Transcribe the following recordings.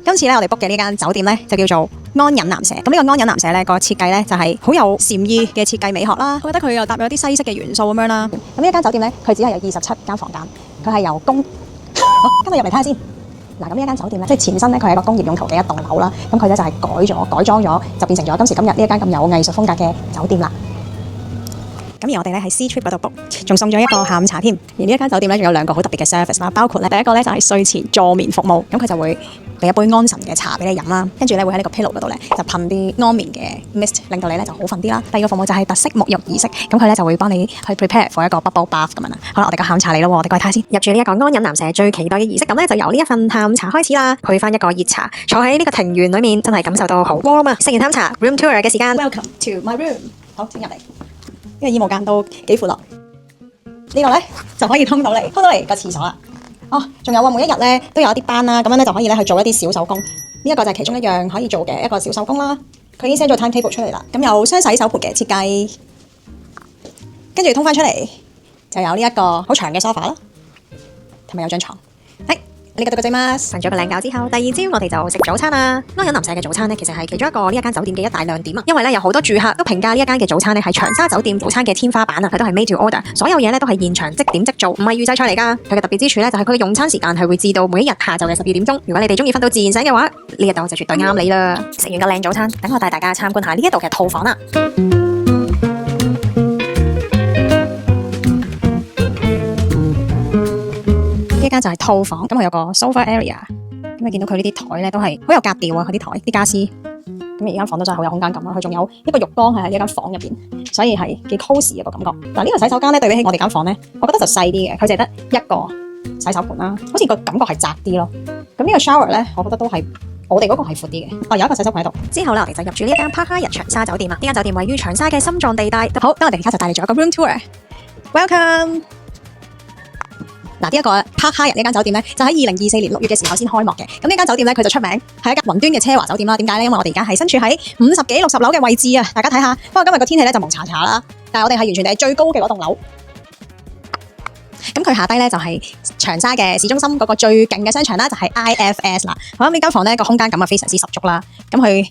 今次咧我哋 book 嘅呢間酒店咧就叫做安隱南舍。咁呢個安隱南舍咧個設計咧就係好有禪意嘅設計美學啦。我覺得佢又搭有啲西式嘅元素咁樣啦。咁呢一間酒店咧，佢只係有27間房間，佢係由跟我入嚟睇下先。嗱，咁呢一間酒店咧，即係前身咧，佢係一個工業用途嘅一棟樓啦。咁佢咧就係改裝咗，就變成咗今時今日呢一間咁有藝術風格嘅酒店啦。咁而我哋咧喺 C Trip 嗰度 book， 仲送咗一個下午茶添。而呢一間酒店咧仲有2個好特別嘅 service 啦，包括咧第一個咧就係睡前助眠服務，咁佢就會俾一杯安神嘅茶俾你飲啦，跟住咧會喺呢個 pillow 嗰度咧就噴啲安眠嘅 mist， 令到你咧就好瞓啲啦。第二個服務就係特色沐浴儀式，咁佢咧就會幫你去 prepare for 一個 bubble bath 咁樣啦。好啦，我哋個下午茶嚟咯，我哋過去睇下先。入住呢一個安隱南舍最期待嘅儀式，咁咧就由呢一份下午茶開始啦。配翻一個熱茶，坐喺呢個庭園裏面，真係感受到好 warm 啊！食完下午茶 room tour 嘅時間 ，Welcome to my room。好，請入嚟。呢個衣帽間都幾闊落，呢個咧就可以通到嚟個廁所啦。哦，仲有每一日咧都有一啲班啦，咁樣咧就可以咧去做一啲小手工。呢一個就係其中一樣可以做嘅一個小手工啦。佢已經 send 咗 timetable 出嚟啦。咁有雙洗手盆嘅設計，跟住通翻出嚟就有呢一個好長嘅 sofa 啦，同埋有張床。呢個對個仔媽瞓咗個靚覺之後，第二朝我哋就食早餐啦。安隱南舍嘅早餐咧，其實係其中一個呢一間酒店嘅一大亮點啊。因為咧有好多住客都評價呢一間嘅早餐咧係長沙酒店早餐嘅天花板啊，佢都係 made to order， 所有嘢咧都係現場即點即做，唔係預製菜嚟噶。佢嘅特別之處咧就係佢嘅用餐時間係會至到每一日下晝嘅12點鐘。如果你哋中意瞓到自然醒嘅話，呢一度就絕對啱你啦。食完個靚早餐，等我帶大家參觀下呢一度嘅套房啦。呢間就係套房，咁佢有個 sofa area， 咁你見到佢呢啲台咧都係好有格調啊，佢啲台啲家私，咁而間房都真係好有空間感啦。佢仲有一個浴缸係喺呢間房入邊，所以係幾 cosy 嘅個感覺。嗱，呢個洗手間咧對比起我哋間房咧，我覺得就細啲嘅，佢淨係得一個洗手盆啦，好似個感覺係窄啲咯。咁呢個 shower 咧，我覺得都係我哋嗰個係闊啲嘅。哦，有一個洗手盆喺度。之後咧，我哋就入住呢一間帕哈日長沙酒店啦。呢間酒店位於長沙嘅心臟地帶。好，等我哋而家就帶你做一個 room tour。Welcome。嗱，呢一個帕哈日呢間酒店咧，就喺2024年6月嘅時候先開幕嘅。咁呢間酒店咧，佢就出名係一間雲端嘅奢華酒店啦。點解咧？因為我哋而家係身處喺50幾60樓嘅位置啊！大家睇下。不過今日個天氣咧就蒙查查啦，但係我哋係完全係最高嘅嗰棟樓。咁佢下低咧就係長沙嘅市中心嗰個最勁嘅商場啦，就係 IFS 啦。我諗呢間房咧個空間感啊非常之十足啦。咁佢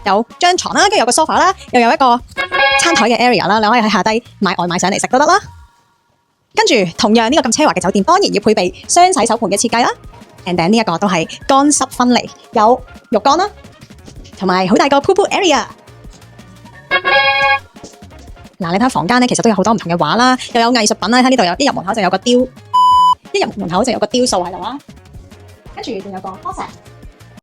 有張床啦，跟住有個 sofa 啦，又有一個餐台嘅 area 啦，你可以喺下低買外賣上嚟食都得啦。跟住同樣呢個咁奢華嘅酒店，當然要配備雙洗手盆嘅設計啦。And then 呢一個都係乾濕分離，有浴缸啦，同埋好大個 pool area。嗱，你睇下房間咧，其實都有好多唔同嘅畫啦，又有藝術品啦。睇呢度有一入門口就有個雕，一入門口就有個雕塑喺度啦。跟住仲有個 closet，